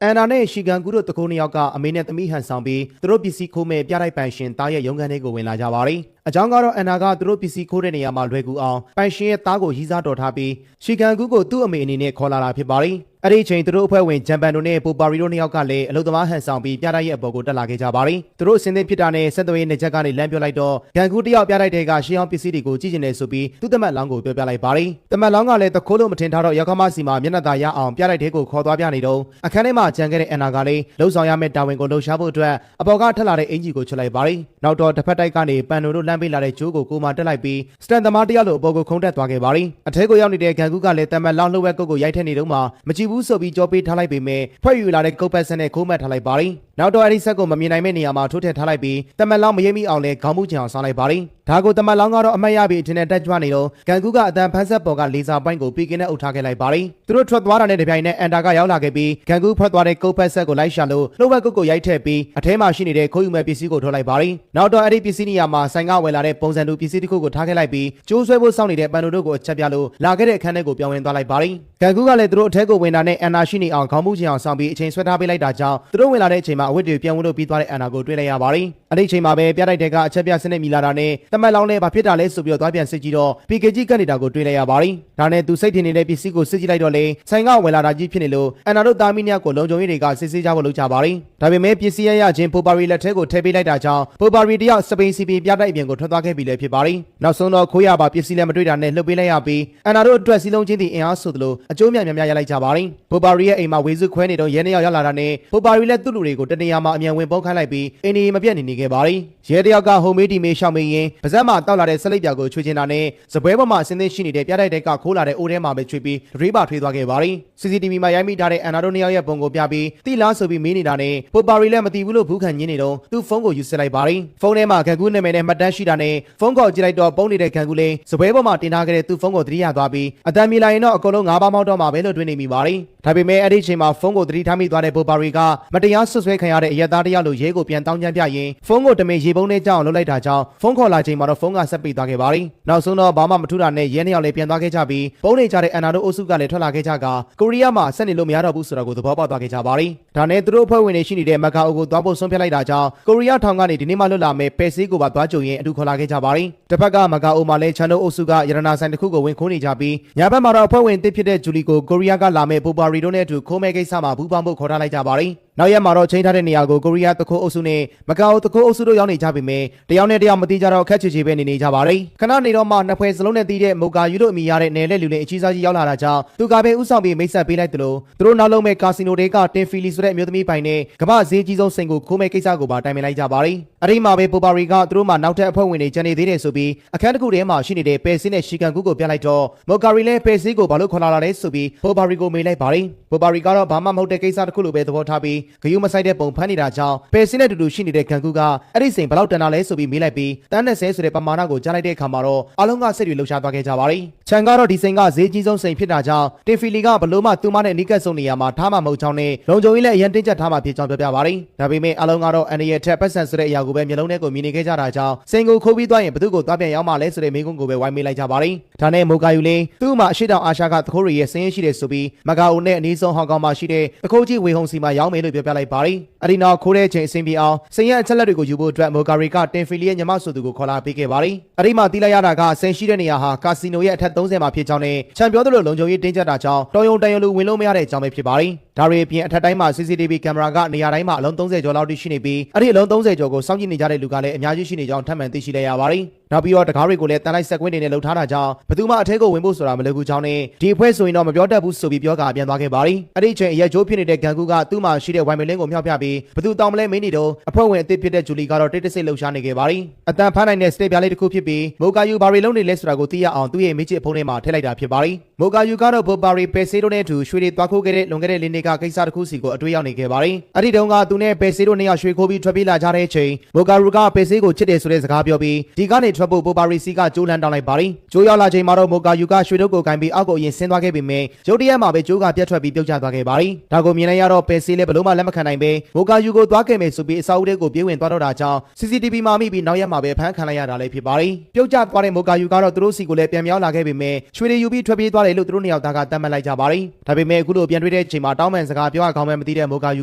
အန်နာနဲ့ရှီကန်ကူတို့တကူနှစ်ယောက်ကအမေနဲ့သမီးဟန်ဆောင်ပြီးသူတို့ပစ္စည်းခိုးမဲ့ပြတိုက်ပိုင်ရှင်သားရဲ့ရုံးခန်းထဲကိုဝင်လာကြပါတယ်။အကြောင်းကတော့အန်နာကသူတို့ပစ္စည်းခိုးတဲ့နေရာမှာလွယ်ကူအောင်ပိုင်ရှင်ရဲ့သားကိုရည်စားတော်ထားပြီးရှီကန်ကူကိုသူ့အမေအနေနဲ့ခေါ်လာတာဖြစ်ပါတယ်။အဲ့ဒီချိန်သူတို့အဖွဲ့ဝင်ဂျမ်ပန်တို့နဲ့ပိုပါရီတို့နှစ်ယောက်ကလည်းအလုသမားဟန်ဆောင်ပြီးပြတိုက်ရဲ့အပေါ်ကိုတက်လာခဲ့ကြပါတယ်။သူတို့အစင်းသင်းဖြစ်တာနဲ့ဆက်သွယ်ရေးနယ်ချက်ကနေလမ်းပြောလိုက်တော့ကန်ကူတယောက်ပြတိုက်တဲ့ကရှေးအောင်ပစ္စည်းတွေကိုကြည့်ကျင်နေဆိုပြီးသူ့တမတ်လောင်းကိုပြောပြလိုက်ပါတယ်။တမတ်လောင်းကလည်းတခိုးလို့မထင်ထားတော့ရောက်ခမစီမှာမျက်နှာသာရအောင်ပြတိုက်တဲ့ကိုခေါ်သွားပြနေတော့အခန်းထဲမှာကြံခဲ့တဲ့အန်နာကလည်းလှုပ်ဆောင်ရမယ့်တာဝန်ကိုလှုပ်ရှားဖို့အတွက်အပေါ်ကထက်လာတဲ့အင်ဂျီကိုချွတ်လိုက်ပါတယ်။နောက်တော့တစ်ဖက်တိုက်ကနေပန်နိုတို့လမ်းပေးလာတဲ့ဂျိုးကိုကိုမှတက်လိုက်ပြီးစတန်သမားတယောက်လိုအပေါ်ကိုခုန်တက်သွားခဲ့ပါတယ်။အထဲကိုရောက်နေတဲ့ကန်ကူကလည်းတမတ်လောင်းလှုပ်ဝက်ကုတ်ကိုရိုက်ထည့်နေတော့မှမကြည့်ဘူးဆိုပြီးကြောပေးထားလိုက်ပေမဲ့ဖွဲ့ယူလာတဲ့ကုတ်ပတ်ဆက်နဲ့ခိုးမှတ်ထားလိုက်ပါတယ်။နောက်တော့အဲ့ဒီဆက်ကိုမမြင်နိုင်မယ့်နေရာမှာထိုးထည့်ထားလိုက်ပြီးတမတ်လောင်းမရိပ်မိအောင်လဲခေါင်းမှုချင်အောင်ဆောင်းလိုက်ပါတယ်။ဒါကိုတမတ်လောင်းကတော့အမှတ်ရပြီးအထင်နဲ့တက်ကြွနေတော့ကန်ကူကအတန်ဖန်းဆက်ပေါ်ကလေဆာပိုင်းကိုပြီးကင်းနဲ့အုပ်ထားခဲ့လိုက်ပါတယ်။သူတို့ထွက်သွားတာနဲ့တပြိုင်နက်အန်တာကရောက်လာခဲ့ပြီးကန်ကူထွက်သွားတဲ့ကုတ်ပတ်ဆက်ကိုလိုက်ရှာလို့လှုပ်ဝက်ကုတ်ကိုရိုက်ထည့်ပြီးအထဲမှာရှိနေတဲ့ခိုးယူမဲ့ပစ္စည်းကိုထုတ်လိုက်ပါတယ်။နောက်တော့အဲ့ဒီပစ္စည်းနေရာမှာဆိုင်ကဝယ်လာတဲ့ပုံစံတူပစ္စည်းတစ်ခုကိုထားခဲ့လိုက်ပြီးကျိုးဆွဲဖို့စောင့်နေတဲ့ပန်နိုတို့ကိုအချက်ပြလို့လာခဲ့တဲ့အခန်းထဲကိုပြောင်းဝင်သွားလိုက်ပါတယ်။ကန်ကူကလည်းသူတို့အထဲကိုဝင်တာနဲ့အန်နာရှိနေအောင်ခေါင်းမှုချင်အောင်ဆောင်ပြီးအချိန်ဆွဲထားပေးလိုက်တာကြောင့်သူတို့ဝင်လာတဲ့အချိန်မှာအဝတ်တွေပြန်ဝတ်လို့ပြီးသွားတဲ့အန်နာကိုတွေ့လိုက်ရပါတယ်။အဲ့ဒီအချိန်မှာပဲပြတိုက်တဲ့ကအချက်ပြစနစ်မိလာတာနဲ့တမတ်လောင်းလည်းဘာဖြစ်တာလဲဆိုပြီးတော့သွားပြန်စစ်ကြည့်တော့ပီကေကြီးကတ်နေတာကိုတွေ့လိုက်ရပါတယ်။ဒါနဲ့သူစိတ်ထင်နေတဲ့ပစ္စည်းကိုစစ်ကြည့်လိုက်တော့လေဆိုင်ကဝင်လာတာကြီးဖြစ်နေလို့အန်နာတို့သားမီးနှစ်ယောက်ကိုလုံခြုံရေးတွေကစစ်ဆေးကြဖို့လုပ်ကြပါတယ်။ဒါပေမဲ့ပစ္စည်းရချင်းပိုပါရီလက်ထဲကိုထည့်ပေးလိုက်တာကြောင့်ပိုပါရီတယောက်စပိန်စီပီပြတိုက်အပြင်ကိုထွက်သွားခဲ့ပြီလည်းဖြစ်ပါတယ်။နောက်ဆုံးတော့ခိုးရပါပစ္စည်းလည်းမတွေ့တာနဲ့လှုပ်ပေးလိုက်ရပြီးအန်နာတို့အတွက်စီလုံးချင်းတီအင်အားဆိုသလိုအကျိုးများများရလိုက်ကြပါတယ်။ပိုပါရီရဲ့အိမ်မှာဝေစုခွဲနေတော့ရဲနှစ်ယောက်ရောက်လာတာနဲ့ပိုပါရီလည်းသူ့လူတွေကိုတနေရာမှာအမြန်ဝင်ပုန်းခိုင်းလိုက်ပြီးအင်းဒီမပြတ်နေခဲ့ပါတယ်။ရဲတယောက်ကဟိုမေးတီမေးရှောက်မေးရင်ပါဇက်မှာတောက်လာတဲ့ဆက်လိပ်ပြာကိုချွေချင်တာနဲ့စပွဲပေါ်မှာအစင်းသင်းရှိနေတဲ့ပြတိုက်တဲ့ကခိုးလာတဲ့အိုးထဲမှာပဲချွေပြီးဒရေးပါထွေးသွားခဲ့ပါတယ်။ CCTV မှာရိုက်မိထားတဲ့အန်နာတို့နှစ်ယောက်ရဲ့ပုံကိုပြပြီးတိလားဆိုပြီးမေးနေတာနဲ့ပိုပါရီလည်းမသိဘူးလို့ဘူးခံညင်းနေတော့သူ့ဖုန်းကိုယူစစ်လိုက်ပါတယ်။ဖုန်းထဲမှာကန်ကူးနာမည်နဲ့မှတ်တမ်းရှိတာနဲ့ဖုန်းကော်ကြည့်လိုက်တော့ပုံနေတဲ့ကန်ကူးလေးစပွဲပေါ်မှာတင်ထားခဲ့တဲ့သူ့ဖုန်းကိုသတိရသွားပြီးအတန်မြေလာရင်တော့အကုန်လုံး၅ပါးမောက်တော့မှာပဲလို့တွေးနေမိပါတယ်။ဒါပေမဲ့အဲ့ဒီအချိန်မှာဖုန်းကိုသတိထားမိသွားတဲ့ပိုပါရီကမတရားဆွဆွဲခံရတဲ့အရက်သားတယောက်လိုရဲကိုပြန်တောင်းချမ်းပြရင်ဖုန်းကိုတမင်ရေပုံးနဲ့ကြောက်အောင်လုပ်လိုက်တာကြောင့်ဖုန်းခေါ်လာချိန်မှာတော့ဖုန်းကဆက်ပိတ်သွားခဲ့ပါတယ်။နောက်ဆုံးတော့ဘာမှမထူးတာနဲ့ရဲနှစ်ယောက်လည်းပြန်သွားခဲ့ကြပြီးပုံနေကြတဲ့အန်နာတို့အုပ်စုကလည်းထွက်လာခဲ့ကြကကိုရီးယားမှာဆက်နေလို့မရတော့ဘူးဆိုတာကိုသဘောပေါက်သွားခဲ့ကြပါတယ်။ဒါနဲ့သူတို့အဖွဲ့ဝင်တွေရှိနေတဲ့မကာအိုကိုသွားဖို့ဆုံးဖြတ်လိုက်တာကြောင့်ကိုရီးယားထောင်ကနေဒီနေ့မှလွတ်လာမယ့်ပဲဆေးကိုပါသွားကြုံရင်အတူခေါ်လာခဲ့ကြပါတယ်။တစ်ဖက်ကမကာအိုမှာလည်းချန်တို့အုပ်စုကရတနာဆိုင်တစ်ခုကိုဝင်ခိုးနေကြပြီးညဘက်မှာတော့အဖွဲ့ဝင်တစ်ဖြစ်တဲ့ဂျူလီကိုကိုရီးယားကလာမယ့်ပိုပါရီတို့နဲ့အတူခိုးမဲ့ကိစ္စမှာဘူးပေါင်းဖို့ခေါ်ထားလိုက်ကြပါတယ်။နောက်ရက်မှာတော့ချိန်ထားတဲ့နေရာကိုကိုရီးယားတခိုးအုပ်စုနဲ့မကာအိုတခိုးအုပ်စုတို့ရောက်နေကြပေမဲ့တယောက်နဲ့တယောက်မသိကြတော့ခက်ချေချေပဲနေကြပါတယ်။ခဏနေတော့မှနှစ်ဖွဲ့စလုံးနဲ့တီးတဲ့မိုကာယူတို့အမိရတဲ့နယ်လက်လူလေးအကြီးစားကြီးရောက်လာတာကြောင့်သူကပဲဥဆောင်ပြီးမိတ်ဆက်ပေးလိုက်တယ်လို့သူတို့နောက်လုံးမဲ့ကာစီနိုတွေကတင်ဖီလီဆိုတဲ့အမျိုးသမီးပိုင်နဲ့ကမ္ဘာဈေးကြီးဆုံးစိန်ကိုခိုးမဲ့ကိစ္စကိုပါတိုင်ပင်လိုက်ကြပါတယ်။အဲဒီမှာပဲပိုပါရီကသူတို့မှနောက်ထပ်အဖွဲ့ဝင်တွေကျန်နေသေးတယ်ဆိုပြီးအခန်းတစ်ခုထဲမှာရှိနေတဲ့ပဲစင်းနဲ့ရှီကန်ကူကိုပြလိုက်တော့မိုကာရီလည်းပဲစင်းကိုဘာလို့ခေါ်လာလဲဆိုပြီးပိုပါရီကိုမေးလိုက်ပါတယ်။ပိုပါရီကတော့ဘာမှမဟုတ်တဲ့ကိစ္စတစ်ခုလိုပဲသဘောထားပြီးဂယုမဆိုင်တဲ့ပုံဖမ်းနေတာကြောင့်ပဲစင်းနဲ့တူတူရှိနေတဲ့ကန်ကူကအဲ့ဒီစိန်ဘယ်လောက်တန်တာလဲဆိုပြီးမေးလိုက်ပြီးတန်းနဲ့ဆဲဆိုတဲ့ပမာဏကိုကြားလိုက်တဲ့အခါမှာတော့အလုံးကစိတ်တွေလှုပ်ရှားသွားခဲ့ကြပါတယ်။ချန်ကတော့ဒီစိန်ကဈေးကြီးဆုံးစိန်ဖြစ်တာကြောင့်တင်ဖီလီကဘလို့မှသူ့မနဲ့နီးကပ်ဆုံးနေရာမှာထားမှမဟုတ်ချောင်းနဲ့လုံခြုံရေးလည်းအရင်တင်းကျပ်ထားမှဖြစ်ကြောင်းပြောပြပါတယ်။ဒါပေမဲ့အလုံးကတော့အန်ရရဲ့ထက်ပတ်စံဆိုတဲ့အရာကိုပဲမျိုးလုံးထဲကိုမြင်နေခဲ့ကြတာကြောင့်စိန်ကိုခိုးပြီးသွားရင်ဘသူ့ကိုသွားပြန်ရောက်မှလဲဆိုတဲ့မိကုန်းကိုပဲဝိုင်းမေးလိုက်ကြပါတယ်။ဒါနဲ့မိုကာယူလေးသူ့မှာအရှိတောင်အာရှကသခိုးတွေရဲ့စင်းရရှိတယ်ဆိုပြီးမကာအိုနဲ့အနီးဆုံးဟောင်ကောင်မှာရှိတဲ့သခိုးကြီးဝေဟုံစီမှာရောက်မယ်လို့ပြောပြလိုက်ပါတယ်။အဲဒီနောက်ခိုးတဲ့အချိန်အဆင်ပြေအောင်စိန်ရဲ့အချက်လက်တွေကိုယူဖို့အတွက်မိုကာရီကတင်ဖီလီရဲ့ညီမဆိုသူကိုခေါ်လာပေးခဲ့ပါတယ်။အဲဒီမှာတီးလိုက်ရတာကစိန်ရှိတဲ့နေရာဟာကာစီနိုရဲ့အထက်30မှာဖြစ်ကြောင်းနဲ့ချန်ပြောသလိုလုံခြုံရေးတင်းကျပ်တာကြောင့်တော်ရုံတန်ရုံလူဝင်လို့မရတဲ့အကြောင်းပဲဖြစ်ပါတယ်။ဒါတွေအပြင်အထက်တိုင်းမှာ CCTV ကင်မရာကနေရာတိုင်းမှာအလုံး30ကျော်လောက်ရှိနေပြီးအဲ့ဒီအလုံး30ကျော်ကိုစောင့်ကြည့်နေကြတဲ့လူကလည်းအများကြီးရှိနေကြောင်းထပ်မံသိရှိလိုက်ရပါတယ်။နောက်ပြီးတော့တကားတွေကိုလည်းတန်လိုက်ဆက်ကွင်းတွေနဲ့လှုပ်ထားတာကြောင့်ဘယ်သူမှအထက်ကိုဝင်ဖို့ဆိုတာမလွယ်ကူကြောင်းနဲ့ဒီအဖွဲ့ဆိုရင်တော့မပြောတတ်ဘူးဆိုပြီးပြောကပြန်သွားခဲ့ပါတယ်။အဲ့ဒီအချိန်အရက်ကျိုးဖြစ်နေတဲ့ဂန်ကူကသူ့မှာရှိတဲ့ဝိုင်မလင်းကိုမြှောက်ပြပြီးဘယ်သူတောင်းမလဲမင်းနေတော့အဖွဲ့ဝင်အသစ်ဖြစ်တဲ့ဂျူလီကတော့တိတ်တဆိတ်လှုပ်ရှားနေခဲ့ပါတယ်။အတန်ဖမ်းနိုင်တဲ့စတေးပြားလေးတစ်ခုဖြစ်ပြီးမိုကာယူဘာရီလုံးနေလဲဆိုတာကိုသိရအောင်သူ့ရဲ့မိချစ်ဖုန်းထဲမှာထည့်လိုက်တာဖြစ်ပါတယ်။မိုကာယူကတော့ပိုပါရီပဲဆေးတို့နဲ့အတူရွှေတွေသွားခိုးခဲ့တဲ့လွန်ခဲ့တဲ့လေးနှစ်ကကိစ္စတစ်ခုစီကိုအတွေ့ရောက်နေခဲ့ပါတယ်။အဲ့ဒီတုန်းကသူနဲ့ပဲဆေးတို့နှစ်ယောက်ရွှေခိုးပြီးထွက်ပြေးလာကြတဲ့အချိန်မိုကာယူကပဲဆေးကိုချစ်တယ်ဆိုတဲ့စကားပြောပြီးဒီကနေထွက်ဖို့ပိုပါရီစီကကျိုးလန်းတောင်းလိုက်ပါတယ်။ကျိုးရောက်လာချိန်မှာတော့မိုကာယူကရွှေတို့ကိုကင်ပြီးအောက်ကိုရင်ဆင်းသွားခဲ့ပေမဲ့ရုတ်တရက်မှာပဲကျိုးကပြတ်ထွက်ပြီးပြုတ်ကျသွားခဲ့ပါတယ်။ဒါကိုမြင်လိုက်ရတော့ပဲဆေးလည်းဘလို့မှလက်မခံနိုင်ပဲမိုကာယူကိုသွားခဲ့မယ်ဆိုပြီးအစာအုပ်တွေကိုပြေးဝင်သွားတော့တာကြောင့် CCTV မှာမိပြီးနောက်ရက်မှာပဲဖမ်းခံလိုက်ရတာလည်းဖြစ်ပါတယ်။ပြုတ်ကျသွားတဲ့မိုကာယူကတော့သူတို့စီကိုလည်းပြန်မြောက်လာခဲ့ပေမဲ့ရွှေတွေယူပြီးထွက်ပြေးသွားတယ်လို့သူတို့နှစ်ယောက်သားကသတ်မှတ်လိုက်ကြပါတယ်။ဒါပေမဲ့အခုလိုပြန်တွေ့တဲ့ချိန်မှာတောင်း မှန်စကားပြောရကောင်းမှမသိတဲ့မိုကာယ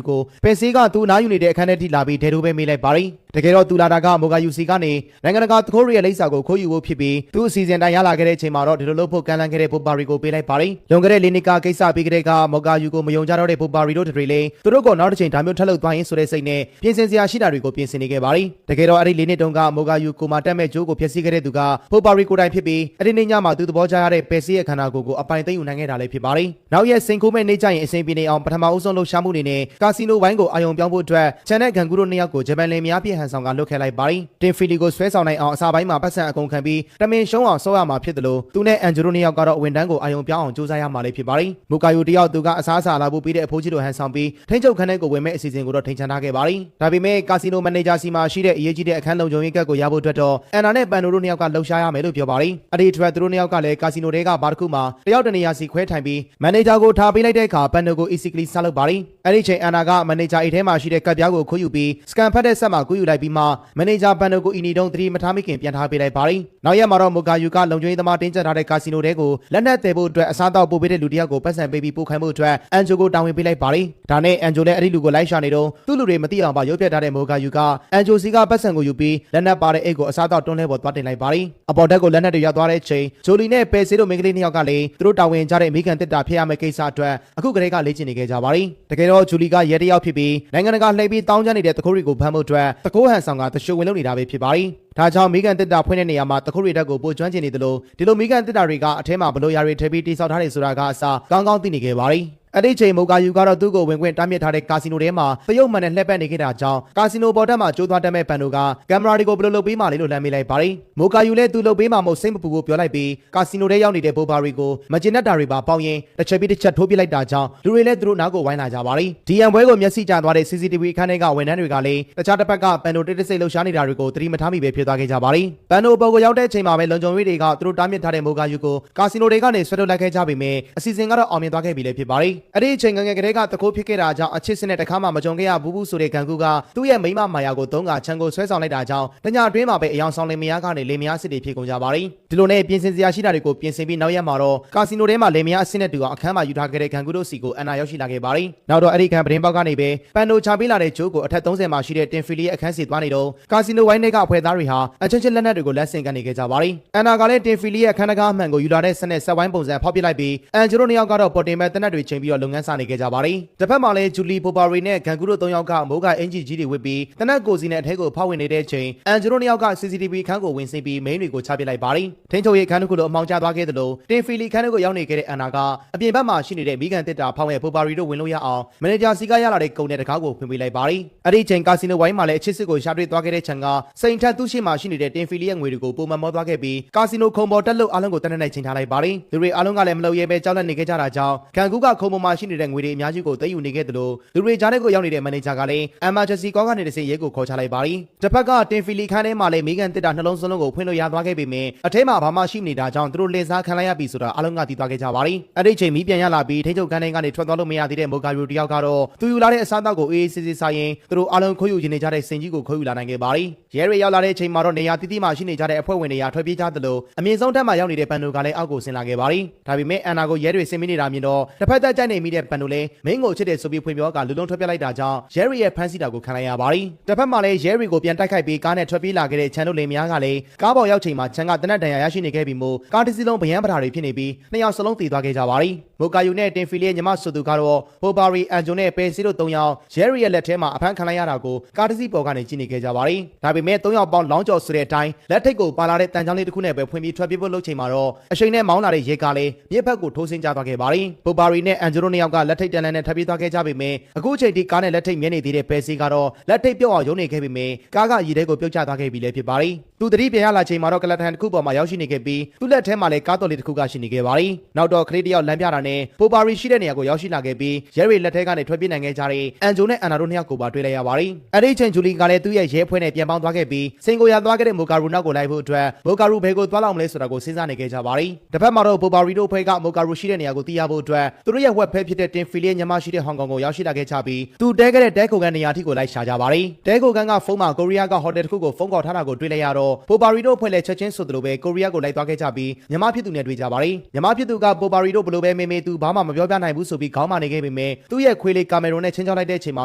ူကိုပယ်စီကသူအနားယူနေတဲ့အခန်းထဲထိလာပြီးဒဲတိုးပဲမေးလိုက်ပါတယ်တကယ်တော့သူလာတာကမိုကာယူစီကနေနိုင်ငံတကာသခိုးရီရဲ့လိပ်စာကိုခိုးယူဖို့ဖြစ်ပြီးသူအစီအစဉ်တိုင်းရလာခဲ့တဲ့အချိန်မှာတော့ဒီလိုလုပ်ဖို့ကမ်းလှမ်းခဲ့တဲ့ပိုပါရီကိုပေးလိုက်ပါတယ်လွန်ခဲ့တဲ့၄နှစ်ကကိစ္စပြီးကြတဲ့ကမိုကာယူကိုမယုံကြတော့တဲ့ပိုပါရီတို့တွေလည်းသူတို့ကနောက်တစ်ချိန်ဒါမျိုးထပ်လုပ်သွားရင်ဆိုတဲ့စိတ်နဲ့ပြင်ဆင်စရာရှိတာတွေကိုပြင်ဆင်နေခဲ့ပါတယ်တကယ်တော့အဲ့ဒီ၄နှစ်တုန်းကမိုကာယူကိုမှတက်မဲ့ဂျိုးကိုဖျက်ဆီးခဲ့တဲ့သူကပိုပါရီကိုတိုင်ဖြစ်ပြီးအဲ့ဒီနေ့ညမှာသူသဘောကျရတဲ့ပယ်စီရဲ့ခန္ဓာကိုယ်ကိုအပိုင်သိမ်းယူနိုင်ခဲ့တာလည်းဖြစ်ပါတယ်နောက်ရက်စိန်ခိုးမဲ့နေကြရင်အစဉ်ပြေနေအောင်ပထမအဦးဆုံးလှုပ်ရှားမှုတွေနဲ့ကာစီနိုဝိုင်းကိုအာရုံပြောင်းဖို့အတွက်ချန်တဲ့ဂန်ဂူတို့နှစ်ယောက်ကိုဂျပန်လင်များပြည့်ဟန်ဆောင်ကလွတ်ခဲ့လိုက်ပါတယ်တင်ဖီလီကိုဆွဲဆောင်နိုင်အောင်အစာပိုင်းမှာပတ်စံအကုန်ခံပြီးတမင်ရှုံးအောင်ဆော့ရမှာဖြစ်တယ်လို့သူနဲ့အန်ဂျိုတို့နှစ်ယောက်ကတော့ဝန်တန်းကိုအာရုံပြောင်းအောင်ကြိုးစားရမှာလည်းဖြစ်ပါတယ်မူကာယူတယောက်သူကအစားအစာလာဖို့ပြီးတဲ့အဖိုးကြီးတို့ဟန်ဆောင်ပြီးထိန်းချုပ်ခန်းထဲကိုဝင်မဲ့အစီအစဉ်ကိုတော့ထိန်ချန်ထားခဲ့ပါတယ်ဒါပေမဲ့ကာစီနိုမန်နေဂျာစီမှာရှိတဲ့အရေးကြီးတဲ့အခန်းလုံခြုံရေးကတ်ကိုရဖို့အတွက်တော့အန်နာနဲ့ပန်နိုတို့နှစ်ယောက်ကလှုပ်ရှားရမယ်လို့ပြောပါတယ်အဲ့ဒီအတွက်သူတို့နှစ်ယောက်ကလည်းကာစီနိုတွေကဘာတစ်ခုမှတယောက်တနေရာစီခွဲထိုင်ပြီးမန်နေဂျာကိုထားပေးလိုက်တဲ့အခါပန်နိုကို easily ဆက်လုပ်ပါတယ်အဲ့ဒီချိန်အန်နာကမန်နေဂျာအိတ်ထဲမှာရှိတဲ့ကတ်ပြားကိုခိုးယူပြီးစကန်ဖတ်တဲ့ဆက်မှာကူးယူလိုက်ပြီးမှမန်နေဂျာပန်နိုကိုအီနီတုံး3မထားမိခင်ပြန်ထားပေးလိုက်ပါတယ်နောက်ရက်မှာတော့မိုကာယူကလုံခြုံရေးသမားတင်းကျပ်ထားတဲ့ကာစီနိုတွေကိုလက်နက်တည်ဖို့အတွက်အစားအသောက်ပို့ပေးတဲ့လူတစ်ယောက်ကိုပတ်စံပေးပြီးပို့ခိုင်းဖို့အတွက်အန်ဂျိုကိုတာဝန်ပေးလိုက်ပါတယ်ဒါနဲ့အန်ဂျိုလည်းအဲ့ဒီလူကိုလိုက်ရှာနေတော့သူ့လူတွေမသိအောင်ပါရုပ်ပြထားတဲ့မိုကာယူကအန်ဂျိုစီကပတ်စံကိုယူပြီးလက်နက်ပါတဲ့အိတ်ကိုအစားအသောက်တွန်းလဲပေါ်သွားတင်လိုက်ပါတယ်အပေါ်တက်ကိုလက်နက်တွေရောက်သွားတဲ့အချိန်ဂျိုလီနဲ့ပယ်စီတို့မိန်းကလေးနှစ်ယောက်ကလည်းသူတို့တာဝန်ကြတဲ့အမေရိကန်တစ်တာဖြစ်ရမယ့်ကိစ္စအတွက်အခုကလေးကလေ့ကျင့်နေခဲ့ကြပါတယ်တကယ်တော့ဂျူလီကရဲတယောက်ဖြစ်ပြီးနိုင်ငံတကာလှည့်ပြီးတောင်းကျနေတဲ့တခိုးရီကိုဖမ်းဖို့အတွက်တခိုးဟန်ဆောင်ကတရှိုးဝင်လုပ်နေတာပဲဖြစ်ပါတယ်ဒါကြောင့်မိကန်တစ်တာဖွင့်တဲ့နေရာမှာတခုရီတက်ကိုပိုကျွမ်းကျင်နေတယ်လို့ဒီလိုမိကန်တစ်တာတွေကအထဲမှာဘလို့ယာတွေထည့်ပြီးတိစောက်ထားတယ်ဆိုတာကအစားကောင်းကောင်းသိနေခဲ့ပါတယ်အဲ့ဒီချိန်မိုကာယူကတော့သူ့ကိုဝင်ခွင့်တားမြစ်ထားတဲ့ကာစီနိုထဲမှာတရုတ်မှန်နဲ့လှည့်ပတ်နေခဲ့တာကြောင့်ကာစီနိုပေါ်တက်မှာကျိုးသွားတက်မဲ့ပန်တို့ကကင်မရာတွေကိုဘယ်လိုလုပ်ပေးမှလဲလို့လမ်းမေးလိုက်ပါတယ်မိုကာယူလည်းသူ့လုပ်ပေးမှမဟုတ်စိတ်မပူကိုပြောလိုက်ပြီးကာစီနိုထဲရောက်နေတဲ့ဘိုဘာရီကိုမကျင်တတ်တာတွေပါပေါင်းရင်တစ်ချက်ပြီးတစ်ချက်ထိုးပစ်လိုက်တာကြောင့်လူတွေလည်းသူတို့နားကိုဝိုင်းလာကြပါတယ်ဒီအံပွဲကိုမျက်စိကျသွားတဲ့ CCTV အခန်းထဲကဝန်ထမ်းတွေကလည်းတခြားတစ်ဖက်ကပန်တို့တိတ်တိတ်ဆိတ်လှုပ်ရှားနေတာတွေကိုသတိမထားမိပဲဖြစ်သွားခဲ့ကြပါတယ်ပန်တို့ပေါ်ကိုရောက်တဲ့အချိန်မှာပဲလုံခြုံရေးတွေကသူတို့တားမြစ်ထားတဲ့မိုကာယူကိုကာစီနိုတွေကနေဆွဲထုတ်လိုက်ခဲ့ကြပေမဲ့အစီအစဉ်ကတော့အောင်မြင်သွားခဲ့ပြီလည်းဖြစ်ပါတယ်အဲ့ဒီအချိန်ငယ်ကလေးကတခိုးဖြစ်ခဲ့တာကြောင့်အချစ်စနဲ့တခါမှမကြုံခဲ့ရဘူးဆိုတဲ့ဂန်ကူကသူ့ရဲ့မိမမာယာကိုသုံးကချန်ကိုဆွဲဆောင်လိုက်တာကြောင့်တညအတွင်းမှာပဲအယောင်ဆောင်လင်မယားကနေလေမယားစစ်တွေဖြစ်ကုန်ကြပါတယ်ဒီလိုနဲ့ပြင်ဆင်စရာရှိတာတွေကိုပြင်ဆင်ပြီးနောက်ရက်မှာတော့ကာစီနိုထဲမှာလေမယားအစစ်နဲ့တူအောင်အခန်းမှာယူထားခဲ့တဲ့ဂန်ကူတို့စီကိုအန်နာရောက်ရှိလာခဲ့ပါတယ်နောက်တော့အဲ့ဒီခံပရင်ပေါက်ကနေပဲပန်နိုချပေးလာတဲ့ဂျိုးကိုအထက်30မှာရှိတဲ့တင်ဖီလီရဲ့အခန်းစီသွားနေတော့ကာစီနိုဝိုင်းတွေကအဖွဲ့သားတွေဟာအချင်းချင်းလက်နက်တွေကိုလက်ဆင့်ကန်နေခဲ့ကြပါတယ်အန်နာကလည်းတင်ဖီလီရဲ့အခန်းတကားအမှန်ကိုယူလာတဲ့စနစ်ဆက်ဝိုင်းပုံစံဖောက်ပစ်လိုက်ပြီးအန်ဂျိုတို့နှစ်ယောက်ကတော့ပေါ်တင်မဲ့တနက်တွေချိန်ပြီးတော့လုပ်ငန်းစနေခဲ့ကြပါတယ်တစ်ဖက်မှာလည်းဂျူလီပိုပါရီနဲ့ဂန်ကူတို့၃ယောက်ကမိုးကအင်ဂျီကြီးတွေဝစ်ပြီးတနက်ကိုစီနဲ့အထက်ကိုဖောက်ဝင်နေတဲ့အချိန်အန်ဂျိုတို့နှစ်ယောက်က CCTV ခန်းကိုဝင်စီပြီးမိန်းတွေကိုချပစ်လိုက်ပါတယ်ထိန်းချုပ်ရေးခန်းတစ်ခုလိုအမှောင်ကျသွားခဲ့သလိုတင်ဖီလီခန်းကိုရောက်နေခဲ့တဲ့အန်နာကအပြင်ဘက်မှာရှိနေတဲ့မိကန်တစ်တာဖောက်ရဲ့ပိုပါရီတို့ဝင်လို့ရအောင်မန်နေဂျာစီကရလာတဲ့ကုန်တဲ့တကားကိုဖွင့်ပေးလိုက်ပါတယ်အဲ့ဒီချိန်ကာစီနိုဝိုင်းမှာလည်းအချစ်စစ်ကိုရှာတွေ့သွားခဲ့တဲ့ခြံကစိန်ထက်သူ့ရှိမှရှိနေတဲ့တင်ဖီလီရဲ့ငွေတွေကိုပုံမှန်မောသွားခဲ့ပြီးကာစီနိုခုံပေါ်တက်လို့အားလုံးကိုတနက်နဲ့ချိန်ထားလိုက်ပါတယ်လူတွေအားလုံးကလည်းမလုပ်ရဲပဲကြောက်လန့်နေခဲ့ကြတာကြောင့်ဂန်ကူကခုံပေါ်မှာရှိနေတဲ့ငွေတွေအများကြီးကိုသိမ်းယူနေခဲ့သလိုလူတွေကြားထဲကိုရောက်နေတဲ့မန်နေဂျာကလည်း emergency call ကနေတစ်စင်းရဲကိုခေါ်ချလိုက်ပါတယ်တစ်ဖက်ကတင်ဖီလီခန်းထဲမှာလည်းမိကန်တစ်တာနှလုံးစလုံးကိုဖွင့်လို့ရသွားခဲ့ပေမဲ့အထဲမှာဘာမှရှိနေတာကြောင့်သူတို့လင်စားခံလိုက်ရပြီဆိုတာအားလုံးကသိသွားခဲ့ကြပါတယ်အဲ့ဒီချိန်မီးပြန်ရလာပြီးထိန်းချုပ်ခန်းထဲကနေထွက်သွားလို့မရသေးတဲ့မိုကာယူတယောက်ကတော့သူယူလာတဲ့အစားအသောက်ကိုအေးအေးဆေးဆေးစားရင်သူတို့အားလုံးခိုးယူနေကြတဲ့စင်ကြီးကိုခိုးယူလာနိုင်ခဲ့ပါတယ်ရဲတွေရောက်လာတဲ့အချိန်မှာတော့နေရာတိတိမှရှိနေကြတဲ့အဖွဲ့ဝင်တွေကထွက်ပြေးကြသလိုအမြင့်ဆုံးထပ်မှာရောက်နေတဲ့ပန်နိုကလည်းအောက်ကိုဆင်းလာခဲ့ပါတယ်ဒါပေမဲ့အန်နာကိုရဲတွေဆင်းမိနေတာမြင်တော့တစ်ဖက်သက်ကြိုက်နေမိတဲ့ပန်နိုလည်းမင်းကိုချစ်တဲ့ဆိုပြီးဖွင့်ပြောကလူလုံးထွက်ပြလိုက်တာကြောင့်ရဲရီရဲ့ဖမ်းဆီးတာကိုခံလိုက်ရပါတယ်တစ်ဖက်မှာလည်းရဲရီကိုပြန်တိုက်ခိုက်ပြီးကားနဲ့ထွက်ပြေးလာခဲ့တဲ့ချန်တို့လင်မယားကလည်းကားပေါ်ရောက်ချိန်မှာချန်ကတနက်တန်ရာရရှိနေခဲ့ပြီးမို့ကားတစ်စီးလုံးဗျံပဓာတွေဖြစ်နေပြီးနှစ်ယောက်စလုံးတည်သွားခဲ့ကြပါတယ်မိုကာယူနဲ့တင်ဖီလီရဲ့ညီမဆိုသူကတော့ဟိုဘာရီအန်ဂျိုနဲ့ပယ်စီတို့၃ယောက်ရဲရီရဲ့လက်ထဲမှာအဖမ်းခံလိုက်ရတာကိုကားတစ်စီးပေါ်ကနေကြည့်နေခဲ့ကြပါတယ်ဒါပေမဲ့၃ယောက်ပေါင်းလောင်းကျော်ဆိုတဲ့အတိုင်းလက်ထိတ်ကိုပါလာတဲ့တန်ချောင်းလေးတစ်ခုနဲ့ပဲဖွင့်ပြီးထွက်ပြေးဖို့လုပ်ချိန်မှာတော့အရှိန်နဲ့မောင်းလာတဲ့ရဲကားလေးမြစ်ဖက်ကိုထိုးဆင်းကျသွားခဲ့ပါတယ်ဟိုဘာရီနဲ့အန်ဂျိုတို့နှစ်ယောက်ကလက်ထိတ်တန်လန်နဲ့ထပ်ပြေးသွားခဲ့ကြပေမဲ့အခုချိန်ထိကားနဲ့လက်ထိတ်မြဲနေသေးတဲ့ပယ်စီကတော့လက်ထိတ်ပြုတ်အောင်ရုံနေခဲ့ပေမဲ့ကားကရေထဲကိုပြုတ်ကျသွားခဲ့ပြီလည်းဖြစ်ပါတယ်သူတတိပြန်ရလာချိန်မှာတော့ကလတ်တန်တစ်ခုပေါ်မှာရောက်ရှိနေခဲ့ပြီးသူ့လက်ထဲမှာလည်းကားတော်လေးတစ်ခုကရှိနေခဲ့ပါတယ်နောက်တော့ခရီးတယောက်လမ်းပြတာနဲ့ပိုပါရီရှိတဲ့နေရာကိုရောက်ရှိလာခဲ့ပြီးရဲရီလက်ထဲကနေထွက်ပြေးနိုင်ခဲ့ကြတဲ့အန်ဂျိုနဲ့အန်နာတို့နှစ်ယောက်ကိုပါတွေ့လိုက်ရပါတယ်အဲ့ဒီချိန်ဂျူလီကလည်းသူ့ရဲ့ရဲဖွဲ့နဲ့ပြန်ပေါင်းသွားခဲ့ပြီးစင်ကိုရသွားခဲ့တဲ့မိုကာရူနောက်ကိုလိုက်ဖို့အတွက်မိုကာရူဘယ်ကိုသွားလောက်မလဲဆိုတာကိုစဉ်းစားနေခဲ့ကြပါတယ်တစ်ဖက်မှာတော့ပိုပါရီတို့ဖွဲ့ကမိုကာရူရှိတဲ့နေရာကိုသိရဖို့အတွက်သူတို့ရဲ့ဝက် ဖဲဖြစ်တဲ့တင်ဖီလီညမရှိတဲ့ဟောင်ကောင်ကိုရောက်ရှိလာခဲ့ကြပြီးသူတဲခဲ့တဲ့တဲခိုကန်နေရာထိကိုလိုက်ရှာကြပါတယ်တဲခိုကန်ကဖုန်းမှာကိုရီးယားကဟိုတယ်တစ်ခုကိုဖုန်းခေါ်ထားတာကိုတွေ့လိုက်ရတော့ပိုပါရီတို့ဖွဲ့လဲချက်ချင်းဆိုသလိုပဲကိုရီးယားကိုလိုက်သွားခဲ့ကြပြီးညမဖြစ်သူနဲ့တွေ့ကြပါတယ်ညမဖြစ်သူကပိုပါရီတို့ဘလို့ပဲမေမေသူဘာမှမပြောပြနိုင်ဘူးဆိုပြီးခေါင်းမာနေခဲ့ပေမဲ့သူ့ရဲ့ခွေးလေးကာမရွန်နဲ့ချင်းချောင်းလိုက်တဲ့အချိန်မှာ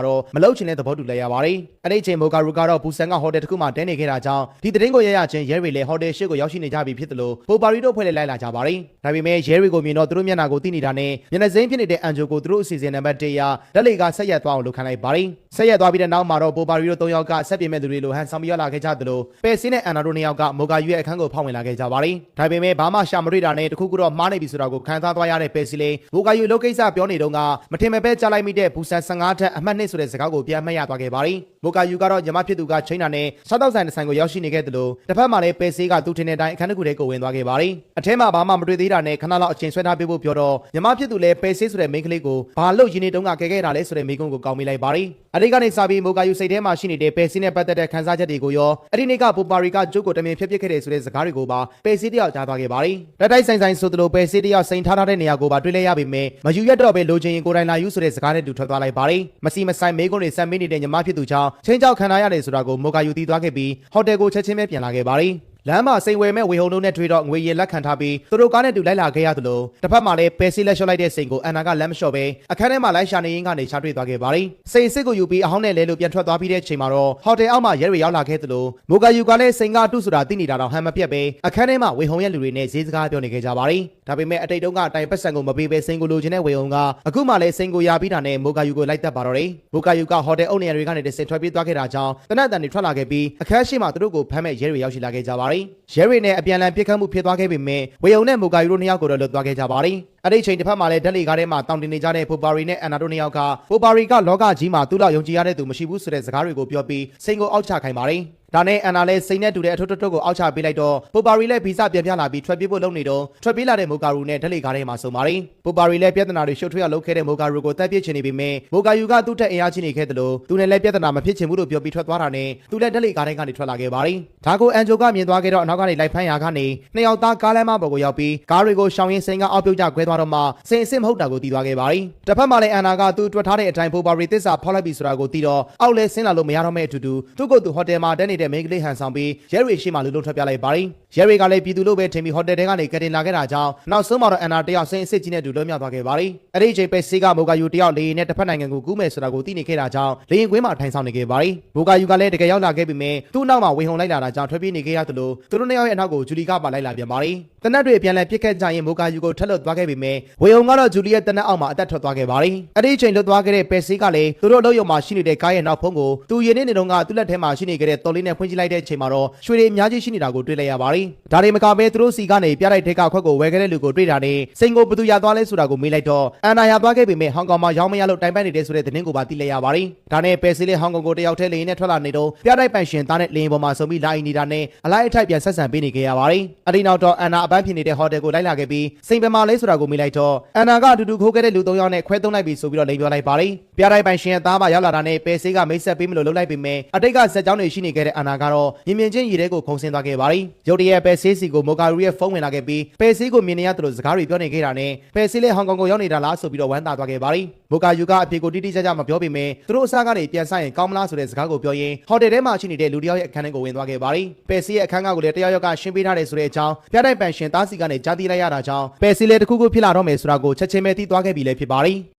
တော့မလုပ်ချင်တဲ့သဘောတူလိုက်ရပါတယ်အဲ့ဒီအချိန်မိုကာရူကတော့ဘူဆန်ကဟိုတယ်တစ်ခုမှာတဲနေခဲ့တာကြောင့်ဒီသတင်းကိုရရချင်းရဲရီလည်းဟိုတယ်ရှစ်ကိုရောက်ရှိနေကြပြီဖြစ်တယ်လို့ပိုပါရီတို့ဖွဲ့လဲလိုက်လာကြပါတယ်ဒါပေမဲ့ရဲရီကိုမြင်တော့သူတို့မျက်နှာကိုသိနေတာနဲ့မျက်နှာစိမ်းဖြစ်နေတဲ့အန်ဂျိုကိုသူတို့အစီအစဉ်နံပါတ်1ရလက်လေကဆက်ရက်သွားအောင်လုပ်ခိုင်းလိုက်ပါတယ်ဆက်ရက်သွားပြီးတဲ့နောက်မှာတော့ပိုပါရီတို့3ယောက်ကဆက်ပြင်းမဲ့သူတွေလိုဟန်ဆောင်ပြီးရောက်လာခဲ့ကြသလိုပဲစင်းနဲ့အန်နာတို့2ယောက်ကမိုကာယူရဲ့အခန်းကိုဖောက်ဝင်လာခဲ့ကြပါတယ်ဒါပေမဲ့ဘာမှရှာမတွေ့တာနဲ့တခုခုတော့မှားနေပြီဆိုတာကိုခံစားသွားရတဲ့ပဲစီလေးမိုကာယူလုတ်ကိစ္စပြောနေတော့ကမထင်မဲ့ပဲကြားလိုက်မိတဲ့ဘူဆန်15ထက်အမှတ်2ဆိုတဲ့စကားကိုပြန်မှတ်ရသွားခဲ့ပါတယ်မိုကာယူကတော့ညမဖြစ်သူကချိန်တာနဲ့စားတောက်ဆိုင်တစ်ဆိုင်ကိုရောက်ရှိနေခဲ့သလိုတစ်ဖက်မှာလည်းပဲစီကသူ့ထင်တဲ့အတိုင်းအခန်းတစ်ခုထဲကိုဝင်သွားခဲ့ပါတယ်အထဲမှာဘာမှမတွေ့သေးတာနဲ့ခဏလောက်အချိန်ဆွဲထားပေးဖို့ပြောတော့ညမဖြစ်သူလည်းပဲစီဆိုတဲ့မိန်းကလေးကိုဘာလို့ရင်းနေတုန်းကကဲခဲ့တာလဲဆိုတဲ့မိကုန်းကိုကောင်းမိလိုက်ပါတယ်အဒီကနေစပြီးမိုကာယူစိတ်ထဲမှာရှိနေတဲ့ပဲစီနဲ့ပတ်သက်တဲ့ခန်းစားချက်တွေကိုရောအဲ့ဒီနေ့ကပိုပါရီကကျုပ်ကိုတမင်ဖြစ်ပစ်ခဲ့တယ်ဆိုတဲ့စကားတွေကိုပါပဲစီတယောက်ကြားသွားခဲ့ပါတယ်လက်တိုက်ဆိုင်ဆိုသလိုပဲစီတယောက်စိန်ထားတဲ့နေရာကိုပါတွေ့လဲရပေမဲ့မယူရတော့ပဲလိုချင်ရင်ကိုယ်တိုင်လာယူဆိုတဲ့စကားနဲ့တူထွက်သွားလိုက်ပါတယ်မစီမဆိုင်မိကုန်းတွေဆက်မင်းနေတဲ့ညမဖြစ်သူကြောင့်ချင်းချောက်ခံရရတယ်ဆိုတာကိုမိုကာယူသိသွားခဲ့ပြီးဟိုတယ်ကိုချက်ချင်းပဲပြန်လာခဲ့ပါတယ်လမ်းမှာစိန်ဝယ်မဲ့ဝေဟုံတို့နဲ့တွေ့တော့ငွေရည်လက်ခံထားပြီးသူတို့ကားနဲ့တူလိုက်လာခဲ့ရသလိုတစ်ဖက်မှာလည်းပဲစီလက်လျှော့လိုက်တဲ့စိန်ကိုအန်နာကလမ်းမလျှော့ပဲအခန်းထဲမှာလိုက်ရှာနေရင်းကနေရှာတွေ့သွားခဲ့ပါတယ်စိန်စစ်ကိုယူပြီးအဟောင်းနဲ့လဲလို့ပြန်ထွက်သွားပြီးတဲ့အချိန်မှာတော့ဟိုတယ်အောက်မှာရဲတွေရောက်လာခဲ့သလိုမိုကာယူကလည်းစိန်ကအတုဆိုတာသိနေတာတော့ဟန်မပြတ်ပဲအခန်းထဲမှာဝေဟုံရဲ့လူတွေနဲ့ဈေးစကားပြောနေခဲ့ကြပါတယ်ဒါပေမဲ့အတိတ်တုန်းကတိုင်ပတ်စံကိုမပေးပဲစိန်ကိုလိုချင်တဲ့ဝေဟုံကအခုမှလည်းစိန်ကိုရပြီးတာနဲ့မိုကာယူကိုလိုက်တက်ပါတော့တယ်မိုကာယူကဟိုတယ်အုပ်နေရာတွေကနေတဆင့်ထွက်ပြေးသွားခဲ့တာကြောင့်တနက်တန်တွေထွက်လာခဲ့ပြီးအခန်းရှိမှသူတို့ကိုဖမ်းမဲ့ရဲတွေရောက်ရှိလာခဲ့ကြပါတယ်ရဲတွေနဲ့အပြန်အလှန်ပြစ်ခတ်မှုဖြစ်သွားခဲ့ပေမဲ့ဝေယုံနဲ့မိုကာယူတို့2ယောက်ကိုတော့လွတ်သွားခဲ့ကြပါတယ်။အဲ့ဒီအချိန်တစ်ဖက်မှာလည်းဓာတ်လေကားထဲမှာတောင်းတင်နေကြတဲ့ပိုပါရီနဲ့အန်နာတို့2ယောက်ကပိုပါရီကလောကကြီးမှာသူ့လောက်ယုံကြည်ရတဲ့သူမရှိဘူးဆိုတဲ့စကားတွေကိုပြောပြီးစိန်ကိုအောက်ချခိုင်းပါတယ်။ဒါနဲ့အန်နာလည်းစိန်နဲ့တူတဲ့အထုပ်ထုပ်ကိုအောက်ချပေးလိုက်တော့ပိုပါရီလည်းဗီဇပြန်ပြလာပြီးထွက်ပြေးဖို့လုပ်နေတော့ထွက်ပြေးလာတဲ့မိုကာယူနဲ့ဓာတ်လေကားထဲမှာဆုံပါတယ်။ပိုပါရီလည်းပြဿနာတွေရှုပ်ထွေးအောင်လုပ်ခဲ့တဲ့မိုကာယူကိုတပ်ပစ်ချင်နေပေမဲ့မိုကာယူကသူ့ထက်အင်အားကြီးနေခဲ့တယ်လို့သူနဲ့လည်းပြဿနာမဖြစ်ချင်ဘူးလို့ပြောပြီးထွက်သွားတာနဲ့သူလည်းဓာတ်လေကားထဲကနေထွက်လာခဲ့ပါတယ်။ဒါကိုအန်ဂျိုကမြင်သွားခဲ့တော့အနောက်ကနေလိုက်ဖမ်းရာကနေနှစ်ယောက်သားကားလမ်းမပေါ်ကိုရောက်ပြီးကားတွေကိုရှောင်ရင်းစိန်ကအောက်ပြုတ်ကျခွဲသွားတော့မှစိန်အစ်စ်မဟုတ်တာကိုသိသွားခဲ့ပါတယ်။တစ်ဖက်မှာလည်းအန်နာကသူ့တွက်ထားတဲ့အတိုင်းပိုပါရီသစ္စာဖောက်လိုက်ပြီဆိုတာကိုသိတော့အောက်လဲဆင်းလာလို့မရတော့မဲ့အတူတူသူ့ကိုယ်သူဟိုတယ်မှာတက်နေတဲ့မိန်းကလေးဟန်ဆောင်ပြီးရဲရီရှိမှလူလုံးထွက်ပြလိုက်ပါတယ်။ရဲရီကလည်းပြည်သူလို့ပဲထင်ပြီးဟိုတယ်ထဲကနေကတင်လာခဲ့တာကြောင့်နောက်ဆုံးမှာတော့အန်နာတယောက်စိန်အစ်စ်ကြီးနဲ့တူလွတ်မြောက်သွားခဲ့ပါတယ်။အဲ့ဒီအချိန်ပဲစီကမိုကာယူတယောက်လေနဲ့တစ်ဖက်နိုင်ငံကိုကူးမယ်ဆိုတာကိုသိနေခဲ့တာကြောင့်လေရင်ကွင်းမှာထိုင်ဆောင်နေခဲ့ပါတယ်။မိုကာယူကလည်းတကယ်ရောက်လာခဲ့ပြီမဲ့သူ့နောက်မှာဝေဟုံလိုက်လာတာကြောင့်ထွက်ပြေးနေခဲ့ရသလိုသူတို့2ယောက်ရဲ့အနောက်ကိုဂျူလီကပါလိုက်လာပြန်ပါတယ်။တနက်တွေပြန်လည်ပြစ်ခတ်ကြရင်မိုကာယူကိုထက်လွတ်သွားခဲ့ပြီမဲ့ဝေဟုံကတော့ဂျူလီရဲ့တနက်အောက်မှာအသက်ထွက်သွားခဲ့ပါတယ်။အဲ့ဒီအချိန်လွတ်သွားခဲ့တဲ့ပဲစီကလည်းသူတို့အလုပ်ရုံမှာရှိနေတဲ့ကားရဲ့နောက်ဖုံးကိုသူရင်းနေတုန်းကသူ့လက်ထဲမှာရှိနေခဲ့တဲ့တော်လေးနဲ့ဖွင့်ကြည့်လိုက်တဲ့အချိန်မှာတော့ရွှေတွေအများကြီးရှိနေတာကိုတွေ့လိုက်ရပါတယ်။ဒါတွေမကပဲသူတို့စီကနေပြလိုက်တဲ့ကခွက်ကိုဝယ်ခဲ့တဲ့လူကိုတွေ့တာနဲ့စိန်ကိုဘသူရသွားလဲဆိုတာကိုမေးလိုက်တော့အန်နာရသွားခဲ့ပြီမဲ့ဟောင်ကောင်မှာရောင်းမရလို့တိုင်ပန်းနေတဲ့ဆိုတဲ့သတင်းကိုပါသိလိုက်ရပါတယ်။ဒါနဲ့ပဲစီလေးဟောင်ကောင်ကိုတယောက်တည်းလေရင်နဲ့ထွက်လာနေတော့ပြတိုက်ပိုင်ရှင်သားနဲ့လေရင်ပေါ်မှာဆုံပြီးလာအီနေတာနဲ့အလိုက်အထိုက်ပြန်ဆက်ဆံပေးနေခဲ့ရပါတယ်။အဒီနောက်တော့အန်နာအပန်းဖြစ်နေတဲ့ဟိုတယ်ကိုလိုက်လာခဲ့ပြီးစိန်ပမာလဲဆိုတာကိုမေးလိုက်တော့အန်နာကအတူတူခိုးခဲ့တဲ့လူ3ယောက်နဲ့ခွဲသုံးလိုက်ပြီဆိုပြီးတော့လိန်ပြောလိုက်ပါတယ်။ပြတိုက်ပိုင်ရှင်ရဲ့သားမရောက်လာတာနဲ့ပဲစီကမိတ်ဆက်ပေးမလို့လုပ်လိုက်ပေမဲ့အတိတ်ကဇက်ကြောင်းတွေရှိနေခဲ့တဲ့အန်နာကတော့မြင်မြင်ချင်းရည်တဲ့ကိုခုံဆင်းသွားခဲ့ပါတယ်။ရုတ်တရက်ပဲစီစီကိုမိုကာယူရဲ့ဖုန်းဝင်လာခဲ့ပြီးပဲစီကိုမြင်နေရသလိုစကားတွေပြောနေခဲ့တာနဲ့ပဲစီလေးဟောင်ကောင်ကိုရောက်နေတာလားဆိုပြီးတော့ဝမ်းသာသွားခဲ့ပါတယ်။မိုကာယူကအပြေကိုတိတိကျကျမပြောပေမဲ့သူတို့အစားကနေပြန်ဆိုင်ရင်ကောင်းမလားဆိုတဲ့စကားကိုပြောရင်းဟိုတယ်ထဲမှာရှိနေတဲ့လူတယောက်ရဲ့အခန်းထဲကိုဝင်သွားခဲ့ပါတယ်။ပဲစီရဲ့အခန်းကကိုလည်းတယောက်ယောက်ကရှင်းပေးထားတယ်ဆိုတဲ့အကြောင်းပြတိုက်ပန်ရှင်သားစီကနေကြားသိလိုက်ရတာကြောင့်ပဲစီလေးတစ်ခုခုဖြစ်လာတော့မယ်ဆိုတာကိုချက်ချင်းပဲသိသွားခဲ့ပြီလည်းဖြစ်ပါတယ်။